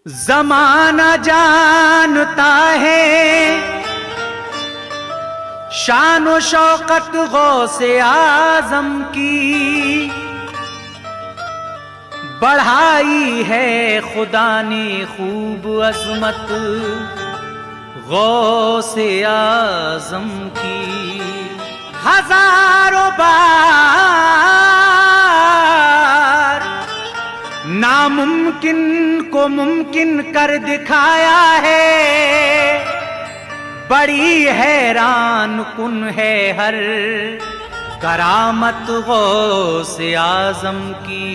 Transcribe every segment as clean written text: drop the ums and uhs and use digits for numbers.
जमाना जानता है शान शौकत गौसे आजम की, बढ़ाई है खुदा ने खूब अजमत गौसे आजम की। हजारों बार नामुमकिन को मुमकिन कर दिखाया है, बड़ी हैरान कुन है हर करामत गौसे आजम की।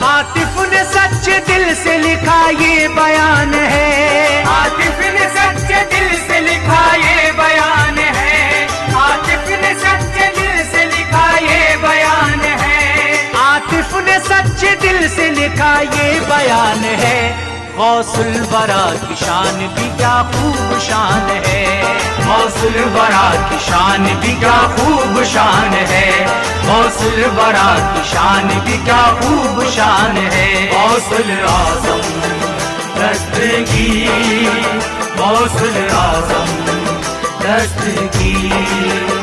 आतिफ ने सच्चे दिल से लिखा ये बयान है, आतिफ ने सच्चे दिल से लिखा ये बयान है, आतिफ ने सच्चे दिल से लिखा ये बयान है, आतिफ ने सच्चे दिल से लिखा ये बयान है। गौसुल वरा की शान भी क्या खूब शान है, गौसुल वरा की शान भी क्या खूब शान है, गौसुल वरा की शान भी क्या खूब शान है। गौसुल आजम दस्तगीर, गौसुल आजम दस्तगीर।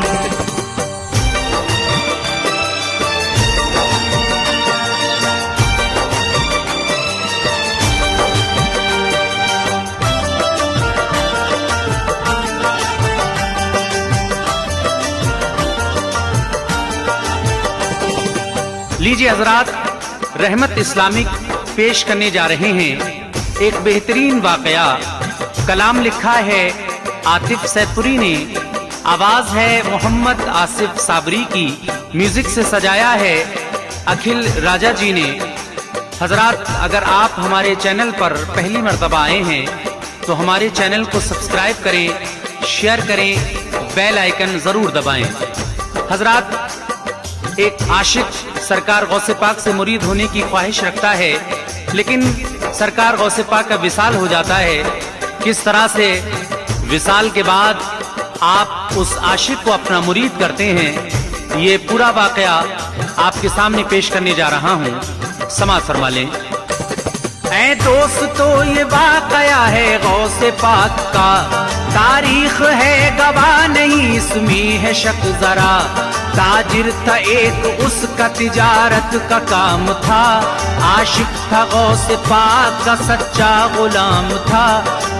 लीजिए हजरात, रहमत इस्लामिक पेश करने जा रहे हैं एक बेहतरीन वाकया। कलाम लिखा है आतिफ सैदपुरी ने, आवाज है मोहम्मद आसिफ साबरी की, म्यूजिक से सजाया है अखिल राजा जी ने। हजरात, अगर आप हमारे चैनल पर पहली मर्तबा आए हैं तो हमारे चैनल को सब्सक्राइब करें, शेयर करें, बेल आइकन जरूर दबाएं। हजरात, एक आशिक सरकार गौसे पाक से मुरीद होने की ख्वाहिश रखता है, लेकिन सरकार गौसे पाक का विसाल हो जाता है। किस तरह से विसाल के बाद आप उस आशिक को अपना मुरीद करते हैं, ये पूरा वाकया आपके सामने पेश करने जा रहा हूँ, समाअत फरमा लें। ऐ दोस्तों, ये वाकया है गौसे पाक का, तारीख है गवाह नहीं इसमें है शक जरा। ताजिर था एक, उसका तिजारत का काम था, आशिक था गौसे पाक का सच्चा गुलाम था,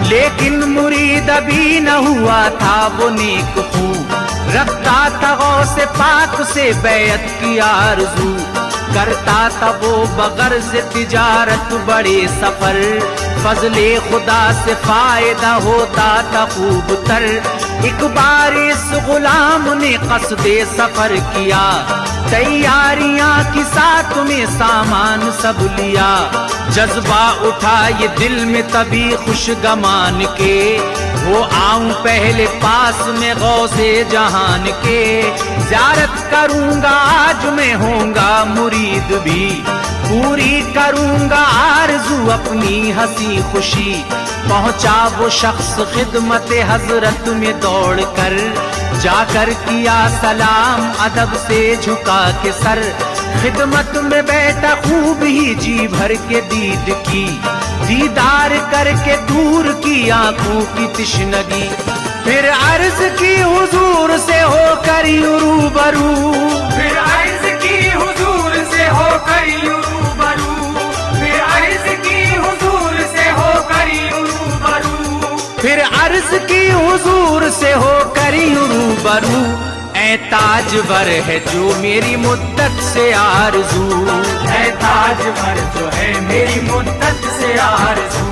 लेकिन मुरीद अभी न हुआ था वो नेक खू, रखता था गौसे पाक से बैत की आरज़ू, करता था वो बगर्ज़ तिजारत बड़े सफर, फजले खुदा से फायदा होता था खूब तर। एक बार इस गुलाम ने कस्दे सफर किया, तैयारियां की साथ में सामान सब लिया, जज्बा उठा ये दिल में तभी खुश गमान के, वो आऊं पहले पास में गौसे जहान के, ज़ियारत करूंगा आज मैं होऊंगा मुरीद भी, पूरी करूंगा आरज़ू अपनी हंसी खुशी। पहुंचा वो शख्स खिदमत हजरत में दौड़ कर, जाकर किया सलाम अदब से झुका के सर, खिदमत में बैठा खूब ही जी भर के दीद की, दीदार करके दूर की आंखों की तिश्नगी, फिर अर्ज की हुजूर से होकर रूबरू, फिर अर्ज की हुजूर से होकर रूबरू, फिर अर्ज की हुजूर से होकर रूबरू, फिर अर्ज की हुजूर से होकर रूबरू। ऐ ताजवर है जो मेरी मुद्दत से आरज़ू, है ताजवर जो है मेरी मुद्दत से आरज़ू,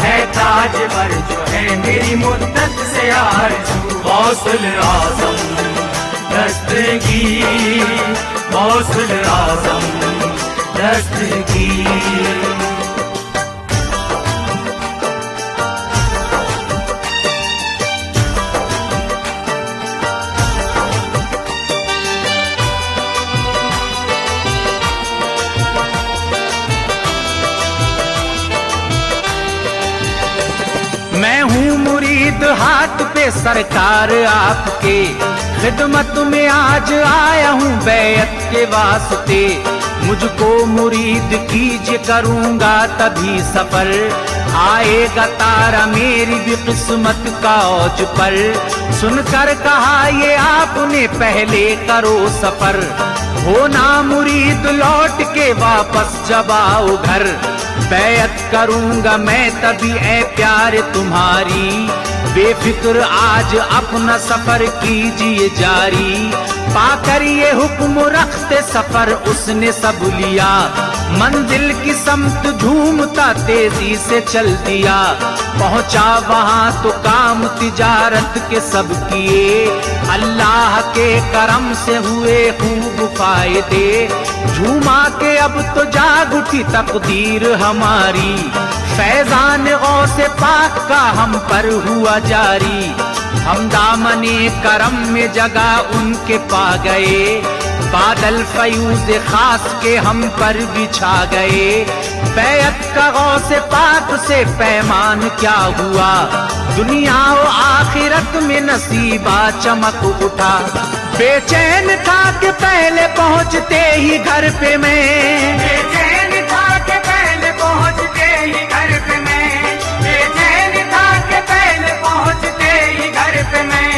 है ताजवर जो है मेरी मुद्दत से आरज़ू। गौसुल आज़म दस्तगीर, गौसुल आज़म दस्तगीर। हाथ पे सरकार आपके, खिदमत में आज आया हूँ बैत के वास्ते। मुझको मुरीद कीजिए करूँगा तभी सफर, आएगा तारा मेरी भी किस्मत का औज पर। सुनकर कहा ये आपने पहले करो सफर, हो ना मुरीद लौट के वापस जब आओ घर। बैत करूँगा मैं तभी ऐ प्यारे तुम्हारी, बेफिक्र आज अपना सफर कीजिए जारी। पाकर ये हुक्म रखते सफर उसने सब लिया, मंजिल की समत झूमता तेजी से चल दिया। पहुंचा वहां तो काम तिजारत के सब किए, अल्लाह के करम से हुए खूब फायदे। झूमा के अब तो जाग उठी तकदीर हमारी, फैजान गौसे पाक का हम पर हुआ जारी। हम दामने करम में जगह उनके पा गए, बादल फयूज खास के हम पर बिछा गए। बैत का गौसे पाक से पैमान क्या हुआ, दुनिया और आखिरत में नसीबा चमक उठा। बेचैन था कि पहले पहुंचते ही घर पे मैं, बेचैन था कि पहले पहुंचते ही घर पे मैं, बेचैन था कि पहले पहुंचते ही घर पे मैं,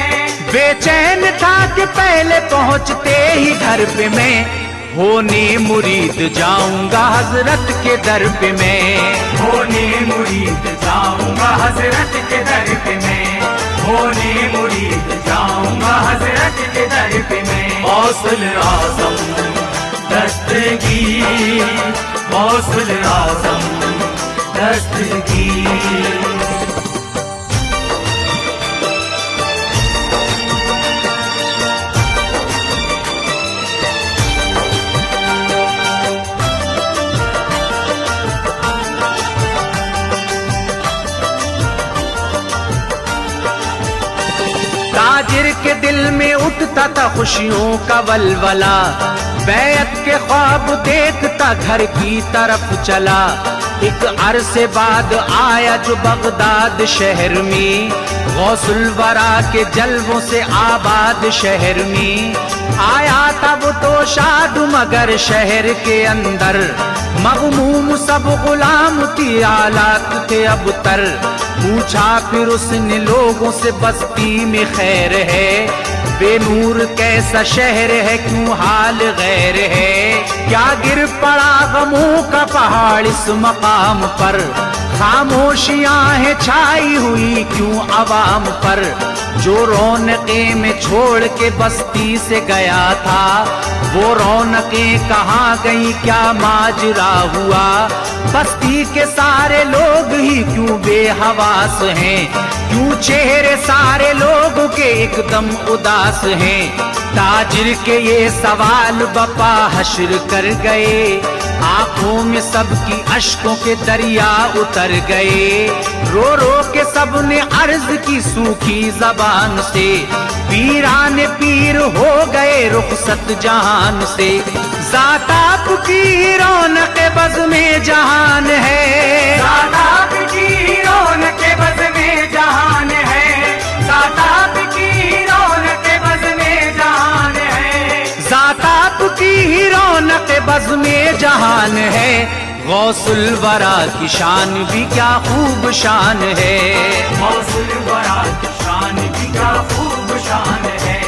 बेचैन था कि पहले पहुंचते ही घर पे मैं। होने मुरीद जाऊंगा हजरत के दर पे मैं, होने मुरीद जाऊंगा हजरत के दर पे मैं, होने मुरीद जाऊंगा हजरत के दर पे मैं। गौसुल आज़म दस्तगीर, गौसुल आज़म दस्तगीर। ताजिर के दिल में उठता था खुशियों का वलवला, बैत के ख्वाब देखता घर की तरफ चला। एक अरसे बाद आया जो बगदाद शहर में, गौसुल वरा के जलवों से आबाद शहर में। आया था वो तो शाद मगर शहर के अंदर, मगमूम सब गुलाम थी आलात थे अब तर। पूछा फिर उसने लोगों से बस्ती में खैर है, बेनूर कैसा शहर है क्यों हाल गैर है। क्या गिर पड़ा गमों का पहाड़ इस मकाम पर, खामोशियां हैं छाई हुई क्यों अवाम पर। जो रौनकें में छोड़ के बस्ती से गया था, वो रौनकें कहाँ गई क्या माजरा हुआ। बस्ती के सारे लोग ही क्यों बेहवास हैं, क्यों चेहरे सारे लोगों के एकदम उदास हैं। ताजिर के ये सवाल बपा हश्र कर गए, आंखों में सबकी अश्कों के दरिया उतर गए। रो रो के सबने अर्ज की सूखी जबान से, पीरान पीर हो गए रुखसत जहान से। ज़ात आपकी रौनक बज़ में जहान है, ज़ात आपकी रौनक बज़ में जहान है, ज़ात आपकी रौनक बज़ में जहान है, ज़ात आपकी रौनक बज़ में जहान है। गौसुल वरा की शान भी क्या खूब शान है, गौसुल वरा की शान भी क्या खूब शान है,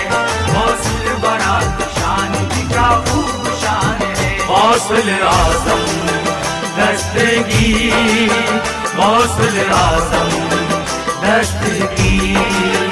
गौसुल वरा की शान भी क्या खूब शान है। गौसुल आज़म दस्तगीर, गौसुल आज़म दस्तगीर।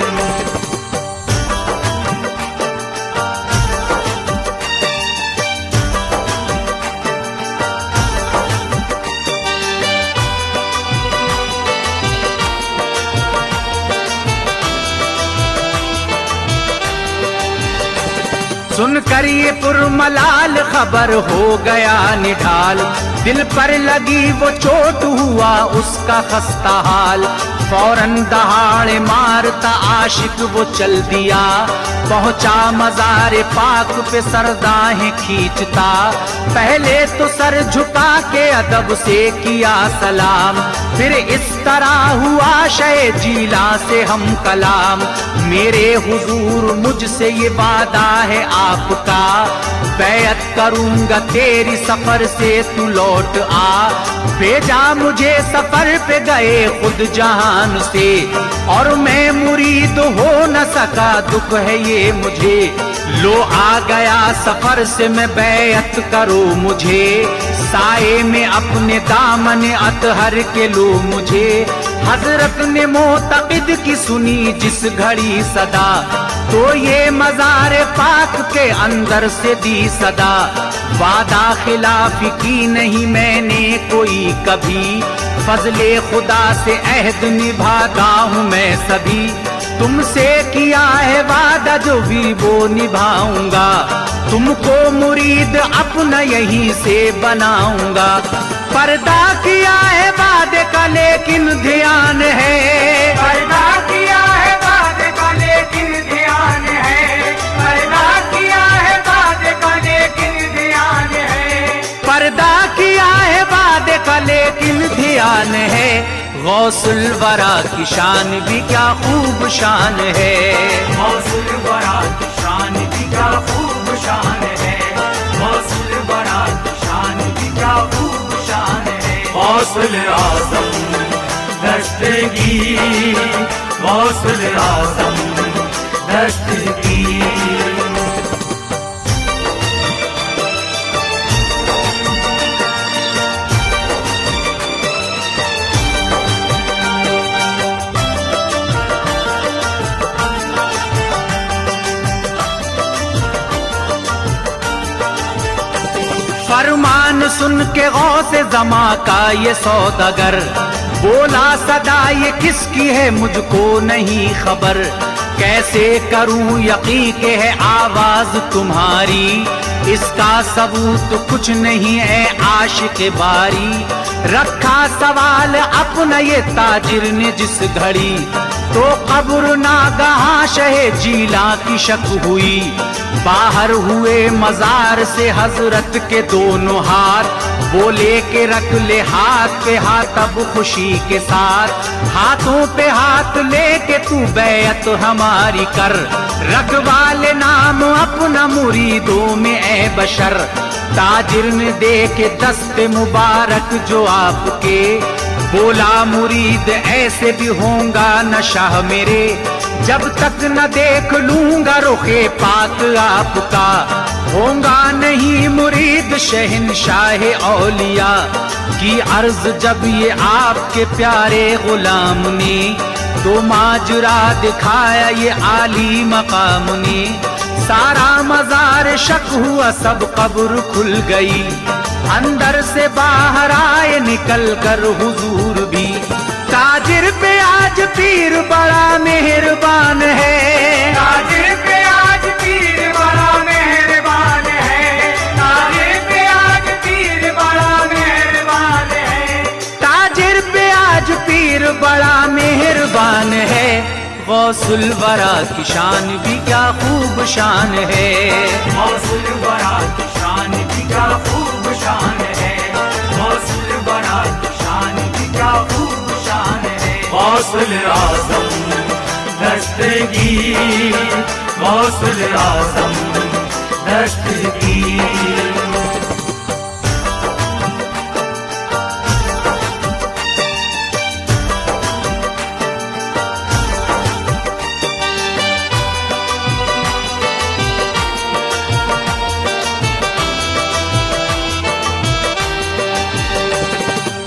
सुनकर ये पुरमलाल खबर हो गया निढाल, दिल पर लगी वो चोट हुआ उसका खस्ता हाल। फौरन दहाड़े मारता आशिक वो चल दिया, पहुंचा मज़ारे पाक पे सरदाहें खींचता। पहले तो सर झुका के अदब से किया सलाम, फिर इस करा हुआ शय जीला से हम कलाम, मेरे हुजूर मुझसे ये वादा है आपका, बैअत करूंगा तेरी सफर से तू लौट आ। भेजा मुझे सफर पे गए खुद जहान से, और मैं मुरीद हो न सका, दुख है ये मुझे। लो आ गया सफर से मैं, बैअत करो मुझे, साए में अपने दामन अतहर के लो मुझे। हजरत ने मोतक़िद की सुनी जिस घड़ी सदा, तो ये मज़ार पाक के अंदर से दी सदा। वादा खिलाफ की नहीं मैंने कोई कभी, फजले खुदा से अहद निभाता हूँ मैं सभी। तुमसे किया है वादा जो भी वो निभाऊंगा, तुमको मुरीद अपना यहीं से बनाऊंगा। पर्दा किया है वादे का लेकिन ध्यान है, पर्दा किया है वादे का लेकिन ध्यान है, पर्दा किया है वादे का लेकिन ध्यान है, पर्दा किया है वादे का लेकिन ध्यान है। गौसुल वरा की शान भी क्या खूब शान है, गौसुल वरा की शान भी क्या खूब शान है, गौसुल वरा की शान भी क्या खूब शान है। गौसुल आज़म दस्तगीर, गौसुल आज़म दस्तगीर। फरमान सुन के गौसे ज़मा का ये सौदागर, बोला सदा ये किसकी है मुझको नहीं खबर। कैसे करूं यकीन के है आवाज तुम्हारी, इसका सबूत कुछ नहीं है आशिक बारी। रखा सवाल अपना ये ताजिर ने जिस घड़ी, तो कब्र नागहा शहे जीला की शक हुई। बाहर हुए मजार से हजरत के दोनों हाथ, वो लेके रख ले हाथ पे हाथ अब खुशी के साथ। हाथों पे हाथ लेके तू बैअत हमारी कर, रखवा ले नाम अपना मुरीदों में ए बशर। ताजिर ने दे के दस्ते मुबारक जो आपके, बोला मुरीद ऐसे भी होगा न शाह मेरे, जब तक न देख लूंगा रुखे पाक आपका। होगा नहीं मुरीद शहंशाह औलिया की अर्ज जब ये आपके प्यारे गुलाम ने, तो माजरा दिखाया ये आली मकाम ने। सारा मजार शक हुआ सब कब्र खुल गई, अंदर से बाहर आए निकल कर हुजूर भी। ताजिर पे आज पीर बड़ा मेहरबान है, ताजिर पे आज पीर बड़ा मेहरबान है, ताजिर पे आज पीर बड़ा मेहरबान है, ताजिर पे आज पीर बड़ा मेहरबान है। गौसुल वरा की शान भी क्या खूब शान है, गौसुल वरा की शान भी क्या खूब शान है, गौसुल वरा की शान भी क्या खूब शान है। गौसुल आज़म दस्तगीर, गौसुल आज़म दस्तगीर।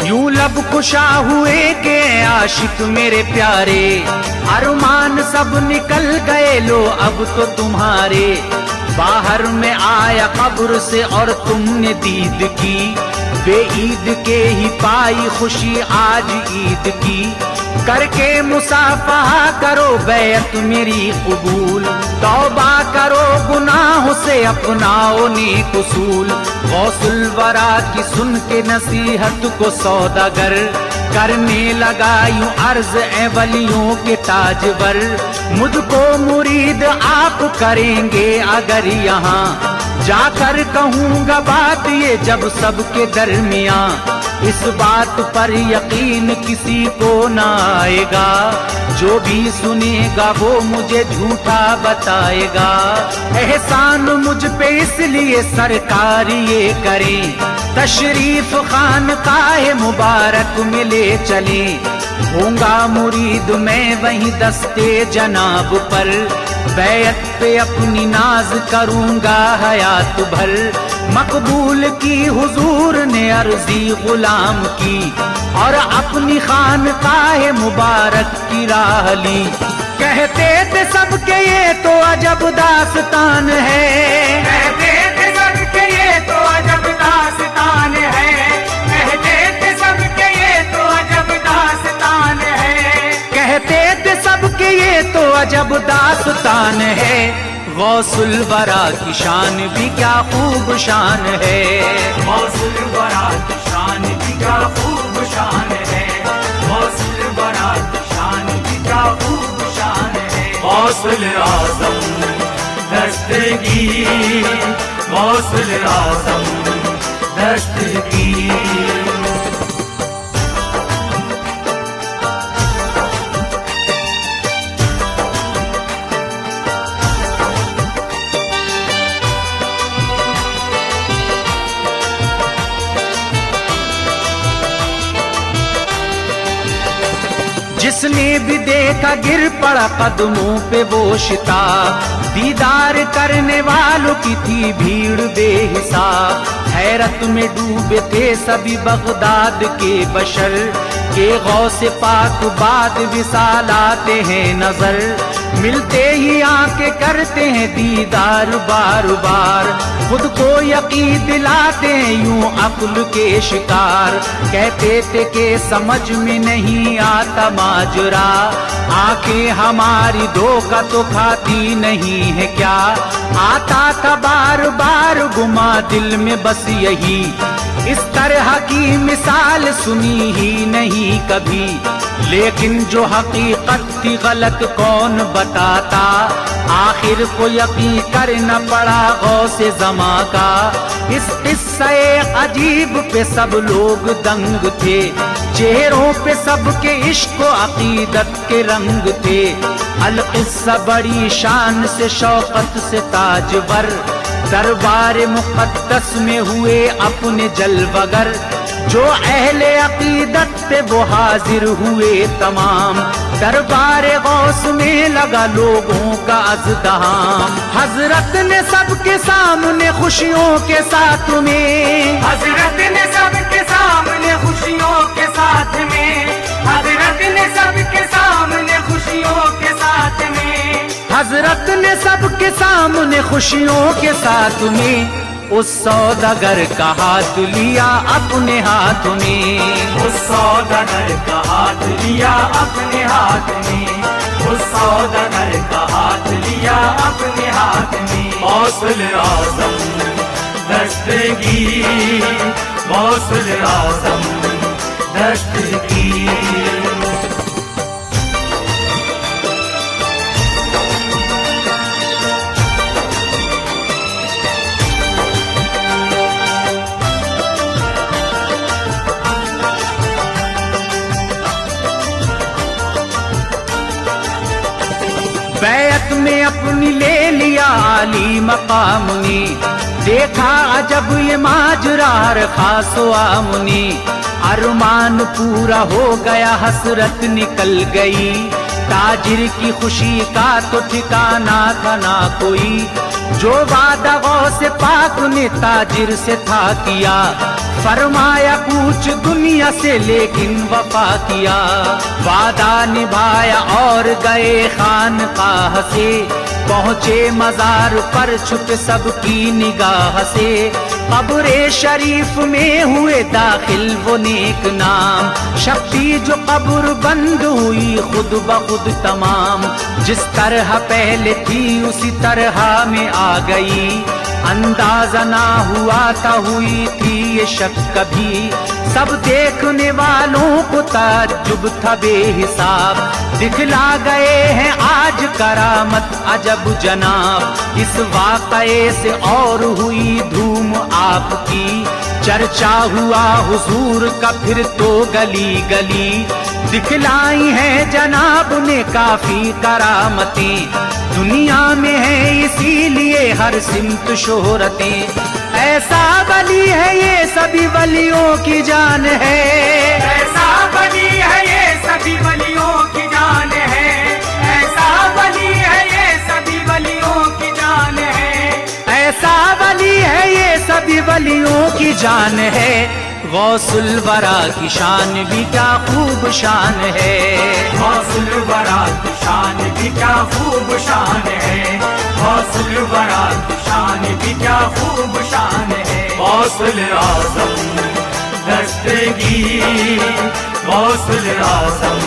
यूं लब कुशा हुए के आशिक मेरे प्यारे, अरमान सब निकल गए लो अब तो तुम्हारे। बाहर में आया कब्र से और तुमने दीद की, बेईद के ही पाई खुशी आज ईद की। करके मुसाफहा करो बैअत मेरी कबूल, तौबा करो गुनाहों से अपनाओ नेक उसूल। गौसुल वरा की सुन के नसीहत को सौदागर, करने लगा यूं अर्ज ए वलियों के ताजवर। मुझको मुरीद आप करेंगे अगर यहाँ, जाकर कहूँगा बात ये जब सबके दरमियाँ, इस बात पर यकीन किसी को ना आएगा, जो भी सुनेगा वो मुझे झूठा बताएगा। एहसान मुझ पे इसलिए सरकार ये करें, तशरीफ खानकाह मुबारक में ले चले। होऊंगा मुरीद मैं वहीं दस्ते जनाब पर, बैत पे अपनी नाज करूंगा हयात भर। मकबूल की हुजूर ने अर्जी गुलाम की, और अपनी खानकाह मुबारक की राह ली। कहते थे सबके ये तो अजब दास्तान है, कहते थे सबके ये तो अजब दास्तान है, कहते थे सबके ये तो अजब दास्तान है, कहते थे सबके ये तो अजब दास्तान है। गौसुल वरा की शान भी क्या खूब शान है, गौसुल वरा की शान भी क्या खूब शान है, गौसुल वरा की शान भी क्या खूब शान है। गौसुल आज़म दस्तगीर, गौसुल आज़म दस्तगीर। जिसने भी देखा गिर पड़ा कदमों पे वो शिता, दीदार करने वालों की थी भीड़ बेहिसाब। हैरत में डूबे थे सभी बगदाद के बशर, के गौसे पाक बाद विसाल आते हैं नजर। मिलते ही आके करते हैं दीदार बार बार, खुद को यकीन दिलाते हैं यूं अक्ल के शिकार। कहते थे कि समझ में नहीं आता माजरा, आंखें हमारी धोखा तो खाती नहीं है क्या। आता था बार बार गुमा दिल में बस यही, इस तरह की मिसाल सुनी ही नहीं कभी। लेकिन जो हकीकत थी गलत कौन बताता, आखिर को यकीन करना पड़ा गौसे ज़मा का। इस किस्से अजीब पे सब लोग दंग थे, चेहरों पे सबके इश्क व अकीदत के रंग थे। अल किस्सा बड़ी शान से शौकत से ताजवर, दरबार मुक़द्दस में हुए अपने जलवगर। जो अहले अकीदत पे वो हाजिर हुए तमाम, दरबार गौस में लगा लोगों का अज़दहाम। हजरत ने सबके सामने खुशियों के साथ में, हजरत ने सबके सामने खुशियों के साथ में, हजरत ने सबके सामने खुशियों के साथ में, हजरत ने सबके सामने खुशियों के साथ में उस सौदागर का हाथ लिया अपने हाथ में। उस सौदागर का हाथ लिया अपने हाथ में, उस सौदागर का हाथ लिया अपने हाथ में। गौसुल आज़म दस्तगीर, गौसुल आज़म दस्तगीर। बैत में अपनी ले लिया आली मकाम ने, देखा अजब ये माजरा खासो आमनी। अरमान पूरा हो गया हसरत निकल गई, ताजिर की खुशी का तो ठिकाना था ना कोई। जो वादा गौसे पाक ने ताजिर से था किया, फरमाया कुछ दुनिया से लेकिन वफा किया। वादा निभाया और गए खानकाह से, पहुँचे मजार पर छुप सबकी निगाह से। कब्रे शरीफ में हुए दाखिल वो नेक नाम, शक्ति जो कब्र बंद हुई खुद ब खुद तमाम। जिस तरह पहले थी उसी तरह में आ गई, अंदाजा ना हुआ था हुई थी ये शक कभी। सब देखने वालों को ताज्जुब था बेहिसाब, दिखला गए हैं आज करामत अजब जनाब। इस वाक़ वाक़े से और हुई धूम आपकी, चर्चा हुआ हुजूर का फिर तो गली गली, दिखलाई है जनाब ने काफी करामतें, दुनिया में है इसीलिए हर सिमत शोहरतें। ऐसा वली है ये सभी वलियों की जान है, ऐसा वली है ये सभी वलियों की जान है, ऐसा वली है ये सभी वलियों की जान है, ऐसा वली है ये सभी वलियों की जान है। गौसुल वरा की शान भी क्या खूब शान है, गौसुल वरा की शान भी क्या खूब शान है, गौसुल वरा की शान भी क्या खूब शान है। गौसुल आज़म दस्तगीर, गौसुल आज़म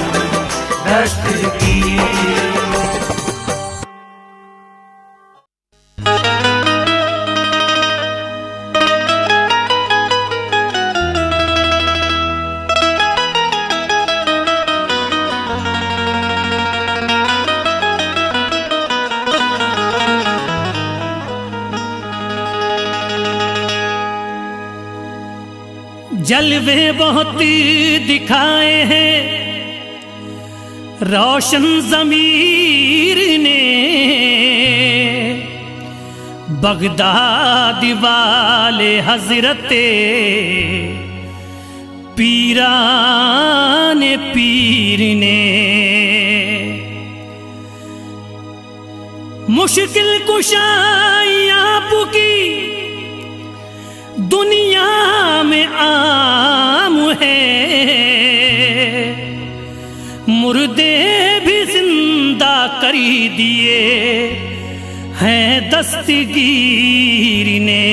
दस्तगीर। जलवे बहुत दिखाए हैं रोशन ज़मीर ने, बगदाद वाले हजरते पीरान पीर ने। मुश्किल कुशाई आपकी दुनिया में आम है, मुर्दे भी जिंदा कर दिए हैं दस्तगीर ने।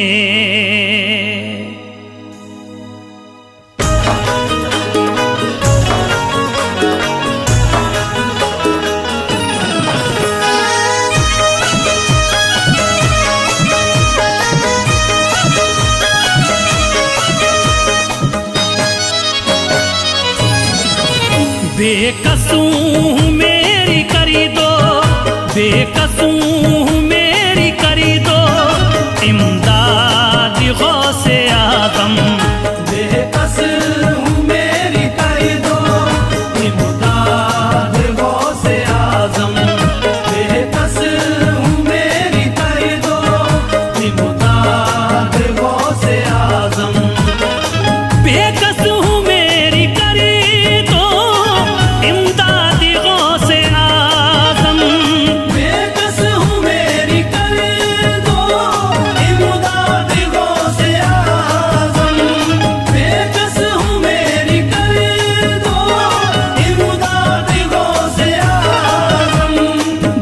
बेकसूं मेरी करी दो, बेकसूं मेरी करी दो इमदाद गौसे आज़म, बेकसूं मेरी करी दो इमदाद गौसे आज़म, बेकसूं मेरी करी दो इमदाद गौसे आज़म, बेकसूं मेरी करी दो इमदाद गौसे आज़म, बेकसूं मेरी करी दो इमदाद गौसे आज़म, बेकसूं मेरी करी दो इमदाद गौसे आज़म,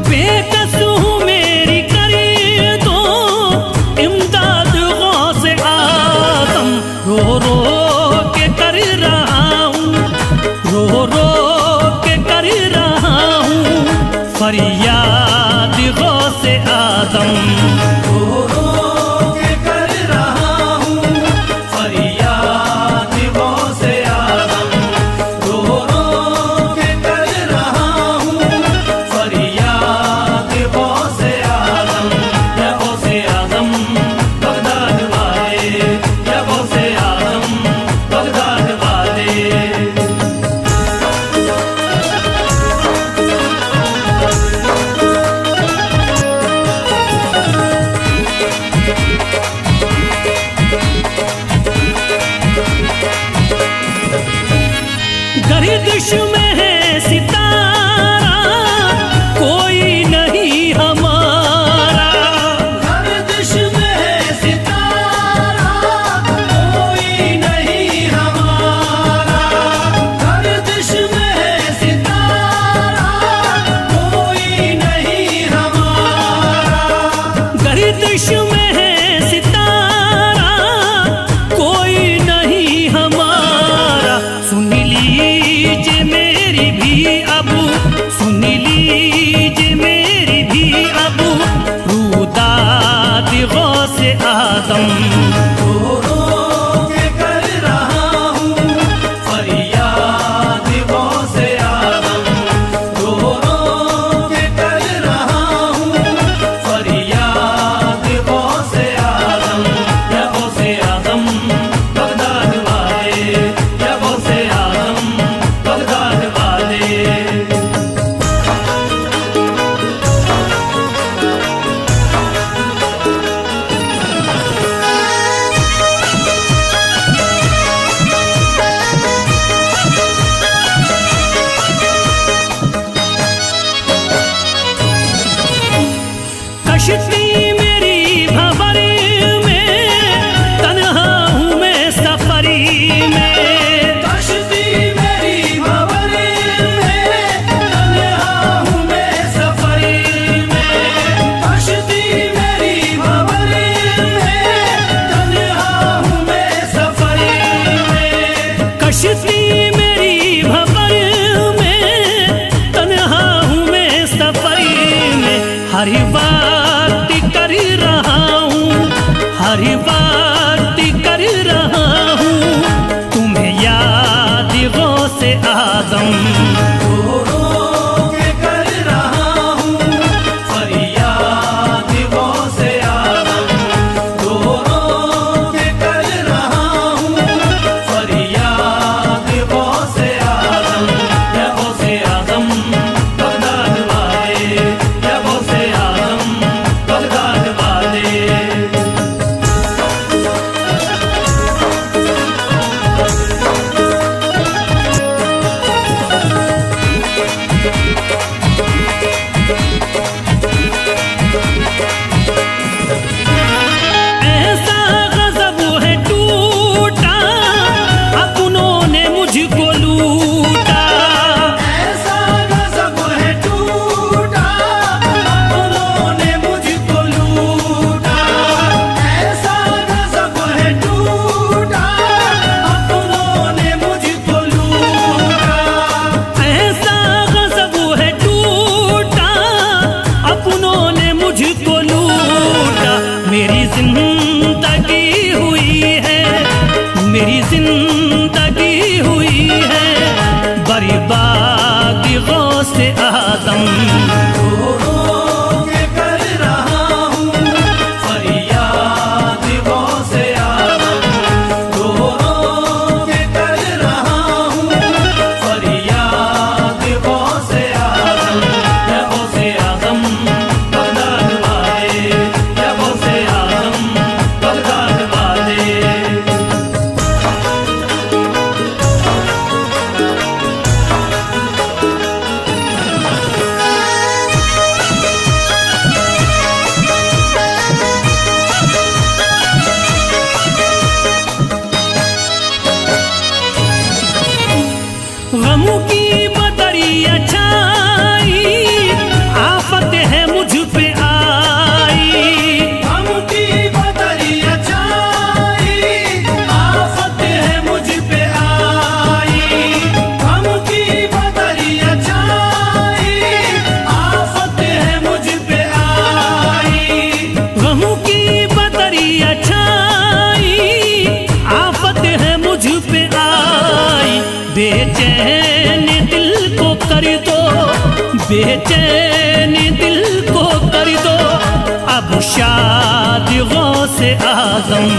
बेकसूं मेरी करी दो इमदाद गौसे आज़म। रो रो के कर रहा हूँ, रो रो के कर रहा हूँ फरियाद गौसे आज़म। रो रो के कर रहा हूँ फरियाद गौसे आज़म, रो रो के कर रहा हूँ फरियाद गौसे आज़म। या गौसे आज़म बगदाद वाले, या गौसे आज़म बगदाद वाले। गर्दिश में है सितारा कोई नहीं हमारा, गर्दिश में है सितारा कोई नहीं हमारा, गर्दिश में है सितारा कोई नहीं हमारा, गर्दिश में है सितारा कोई नहीं हमारा। सुन लीजिए बेचैन दिल को कर दो, बेचैन दिल को कर दो अब शाद गौसे आज़म।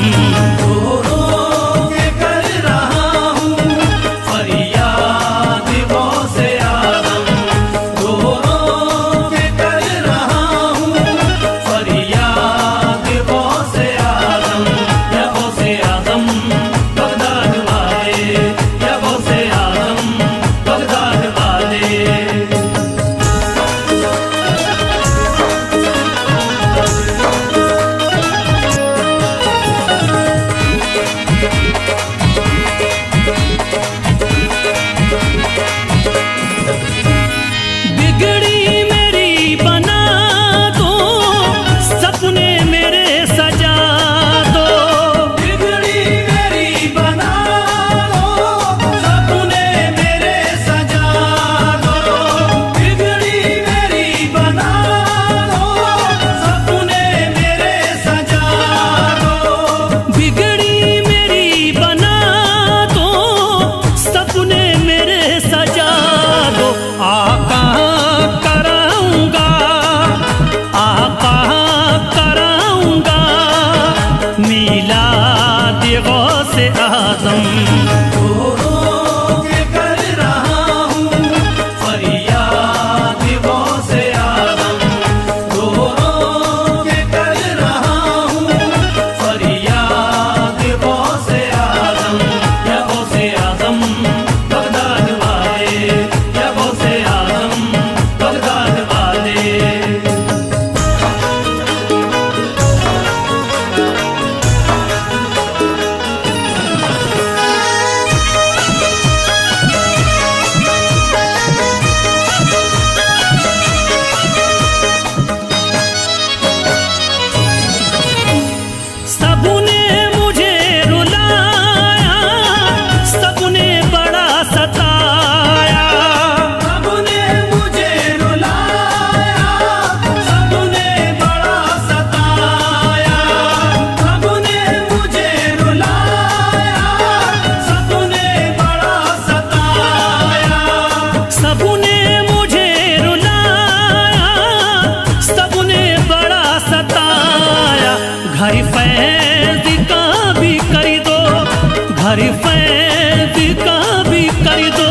फैज़ का भी कर दो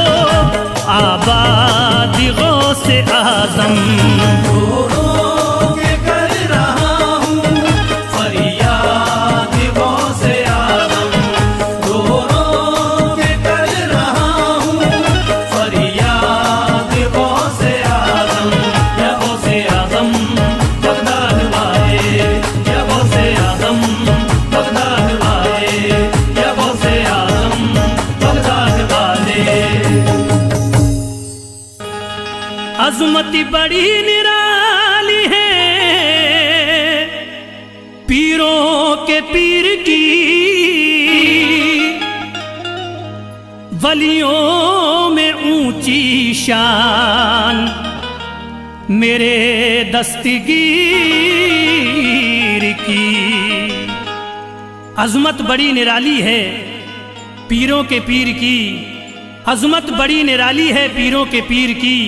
आबाद गौसे आज़म। अज़मती बड़ी निराली है पीरों के पीर की, वलियों में ऊंची शान मेरे दस्तगीर की। अज़मत बड़ी निराली है पीरों के पीर की, अज़मत बड़ी निराली है पीरों के पीर की,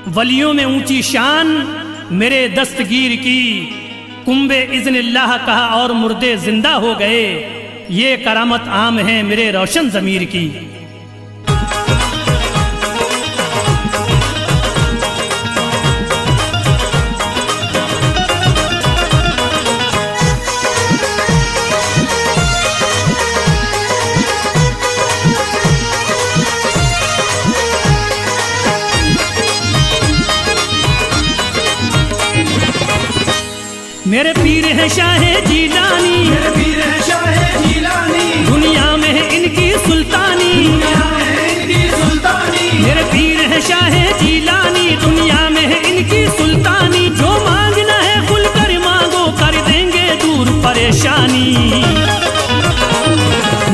वलियों में ऊंची शान मेरे दस्तगीर की। कुंबे इज़्निल्लाह कहा और मुर्दे जिंदा हो गए, ये करामत आम है मेरे रोशन ज़मीर की। मेरे पीर है शाहे जीलानी, मेरे पीर है शाहे जीलानी, दुनिया में है इनकी सुल्तानी, दुनिया में है इनकी सुल्तानी। मेरे पीर है शाहे जीलानी, दुनिया में है इनकी सुल्तानी। जो मांगना है खुल कर मांगो, कर देंगे दूर परेशानी।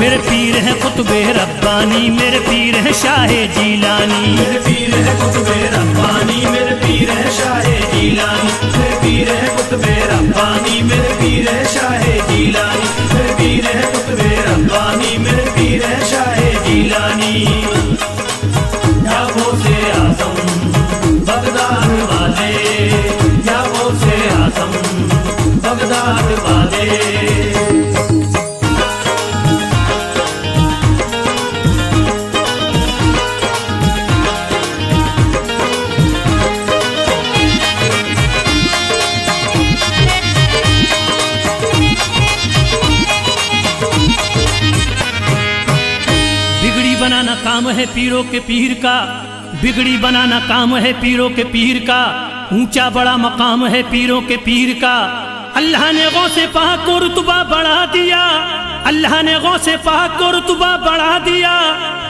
मेरे पीर है कुतुबे रब्बानी, मेरे पीर है शाहे जीलानी, मेरे पीर है कुतुबे रब्बानी, मेरे पीर है शाहे जीलानी, मेरे पीर है कुतुबे रब्बानी, मेरे पीर है शाहे जीलानी, मेरे पीर है कुतुबे रब्बानी, मेरे पीर है शाहे जीलानी। बगदाद वाले। बिगड़ी बनाना काम है पीरों के पीर का, बिगड़ी बनाना काम है पीरों के पीर का, ऊंचा बड़ा मकाम है पीरों के पीर का। अल्लाह ने गौसे पाक को रुतबा बढ़ा दिया, अल्लाह ने गौसे पाक को रुतबा बढ़ा दिया।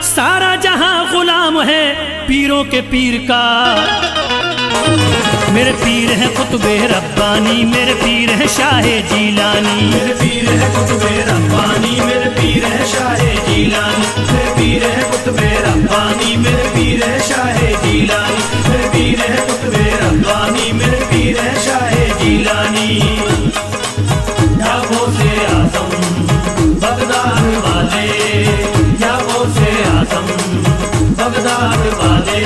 सारा जहां गुलाम है पीरों के पीर का। मेरे पीर है कुतुबे रब्बानी, मेरे पीर है शाहे जीलानी, मेरे पीर है कुतुबे रब्बानी, मेरे पीर है शाहे जीलानी, मेरे पीर है कुतुबे रब्बानी, मेरे पीर है शाहे जीलानी, मेरे पीर है कुतुबे रब्बानी, मेरे पीर है शाहे जीलानी। या वो से आजम बगदाद वाले, या वो से आजम बगदाद वाले।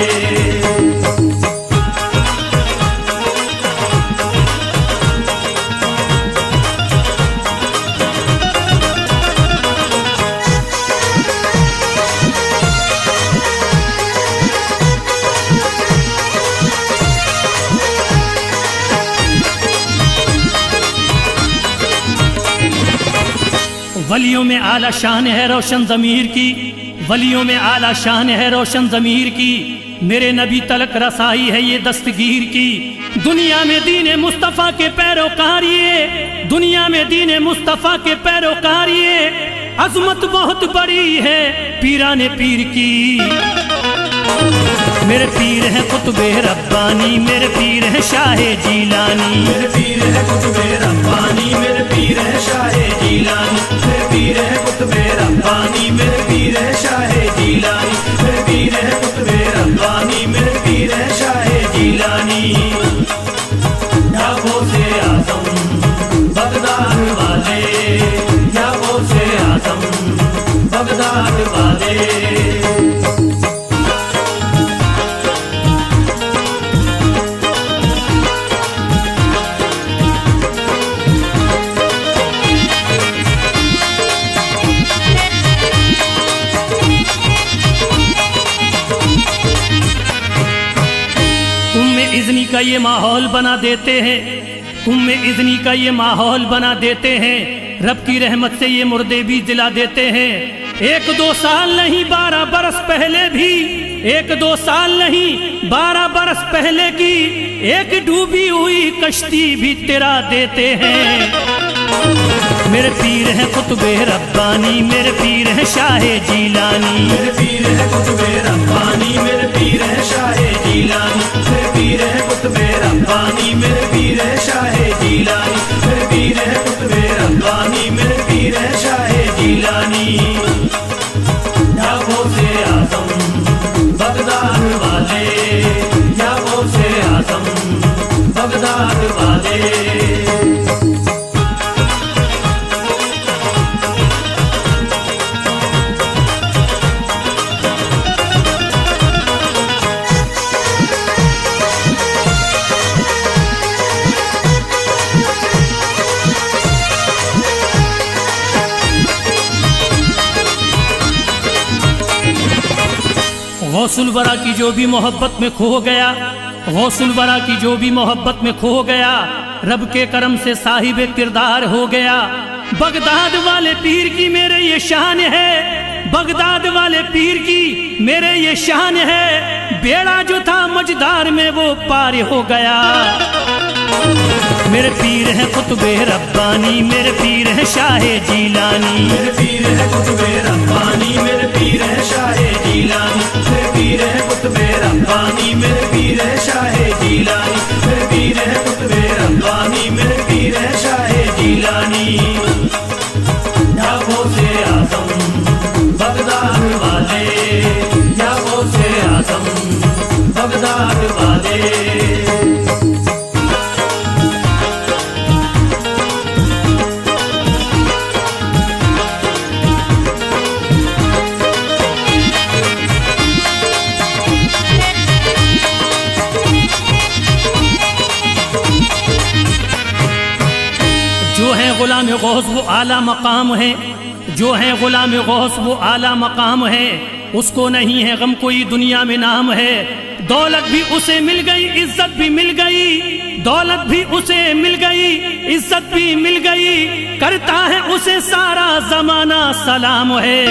वलियों में आला शान है रोशन ज़मीर की, वलियों में आला शान है रोशन ज़मीर की। मेरे नबी तलक रसाई है ये दस्तगीर की। दुनिया में दीन मुस्तफ़ा के पैरोकारिये, दुनिया में दीन मुस्तफ़ा के पैरोकारिये। अज़मत बहुत बड़ी है पीराने पीर की। मेरे पीर है कुतुबे रब्बानी, मेरे पीर है शाहे जीलानी, मेरे पीर है कुतुबे रब्बानी, मेरे पीर है शाहे जीलानी, मेरे पीर है कुतुबे रब्बानी, मेरे पीर है शाहे जीलानी, मेरे पीर है कुतुबे रब्बानी, मेरे पीर है शाहे जीलानी। या वो से आजम बगदाद वाले, या वो से आजम बगदाद वाले। इज़्नी का ये माहौल बना देते हैं, उम्मे इज़्नी का ये माहौल बना देते हैं। रब की रहमत से ये मुर्दे भी दिला देते हैं। 1-2 साल नहीं 12 बरस पहले भी, 1-2 साल नहीं 12 बरस पहले की एक डूबी हुई कश्ती भी तेरा देते हैं। मेरे पीर है कुतुबे रब्बानी, मेरे पीर है शाहे जीलानी, मेरे पीर है कुतुबे रब्बानी, मेरे पीर है शाहे जीलानी, मेरे पीर है कुतुबे रब्बानी, मेरे पीर है शाहे जीलानी, मेरे पीर है कुतुबे रब्बानी, मेरे पीर है शाहे जीलानी। या वो से आजम बगदाद वाले, या वो से आजम बगदाद वाले। गौसुल वरा की जो भी मोहब्बत में खो गया, गौसुल वरा की जो भी मोहब्बत में खो गया, रब के करम से साहिब किरदार हो गया। बगदाद वाले पीर की मेरे ये शान है, बगदाद वाले पीर की मेरे ये शान है। बेड़ा जो था मझदार में वो पार हो गया। मेरे पीर है कुतुबे रब्बानी, मेरे पीर है शाहे जीलानी, मेरे पीर है कुतुबे रब्बानी, मेरे पीर है शाहे जीलानी, मेरे पीर है कुतुबे रब्बानी, मेरे पीर है शाहे जीलानी, मेरे पीर है कुतुबे रब्बानी, मेरे पीर है शाहे जीलानी। या वो से आजम बगदाद वाले, या वो से आजम बगदाद वाले। गुलाम गौस वो आला मकाम है, जो है गुलाम गौस वो आला मकाम है। उसको नहीं है गम कोई दुनिया में नाम है। दौलत भी उसे मिल गई, इज्जत भी मिल गई, दौलत भी उसे मिल गई, इज्जत भी मिल गई, करता है उसे सारा जमाना सलाम है।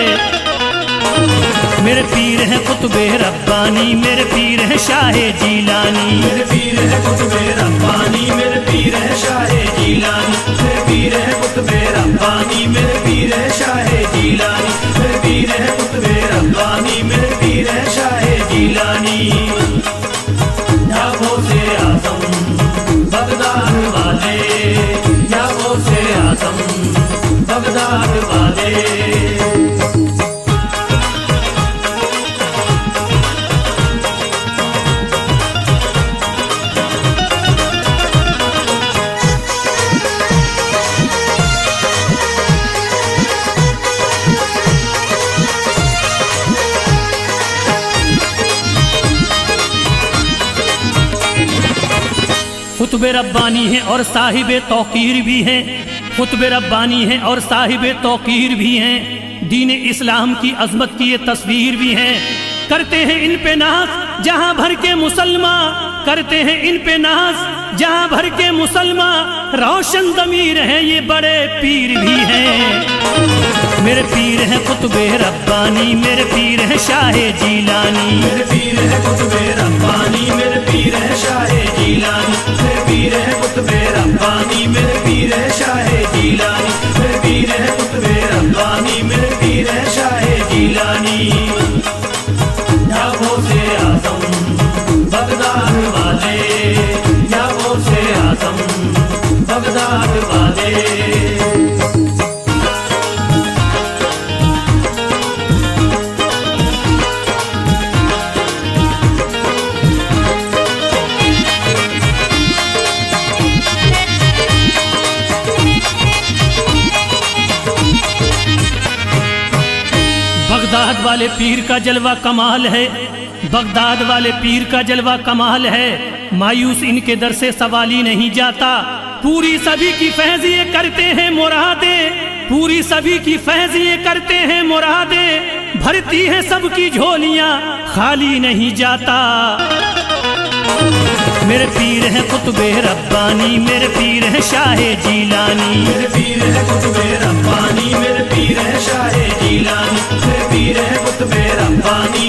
मेरे पीर है कुतुबे रब्बानी, मेरे पीर है शाहे जीलानी, मेरे पीर है कुतुबे रब्बानी, मेरे पीर है शाहे जीलानी, मेरे पीर है कुतुबे रब्बानी, मेरे पीर है शाहे जीलानी, मेरे पीर है कुतुबे रब्बानी, मेरे पीर है शाहे जीलानी। या वो से आजम बगदाद वाले, या वो से आजम बगदाद वाले। कुतुबे रब्बानी हैं और साहिबे तौकीर भी हैं, कुतुबे रब्बानी हैं और साहिबे तौकीर भी हैं। दीन इस्लाम की अजमत की ये तस्वीर भी हैं। करते हैं इन पे नाज जहां भर के मुसलमान, करते हैं इन पे नाज जहां भर के मुसलमान। रोशन ज़मीर हैं ये बड़े पीर भी हैं। मेरे पीर हैं कुतुबे रब्बानी, मेरे पीर हैं शाहे जीलानी, मेरे पीर है कुतुबे रब्बानी, मेरे पीर है शाहे जीलानी, मेरे पीर है कुतुबे रब्बानी, मेरे पीर है शाहे जीलानी, मेरे पीर है कुतुबे रब्बानी, मेरे पीर है शाहे जीलानी। या वो से आजम बगदाद वाले, या वो से आजम बगदाद वाले। बगदाद वाले पीर का जलवा कमाल है, बगदाद वाले पीर का जलवा कमाल है। मायूस इनके दर से सवाल ही नहीं जाता। पूरी सभी की फैज़िए करते हैं मुरादे, पूरी सभी की फैज़िए करते हैं मुरादे। भरती है सबकी झोलियां खाली नहीं जाता। मेरे पीर है कुतुबे रब्बानी, मेरे पीर है शाहे जीलानी, मेरे पीर है कुतुबे रब्बानी, मेरे पीर है शाहे जीलानी, मेरे पीर है कुतुबे रब्बानी,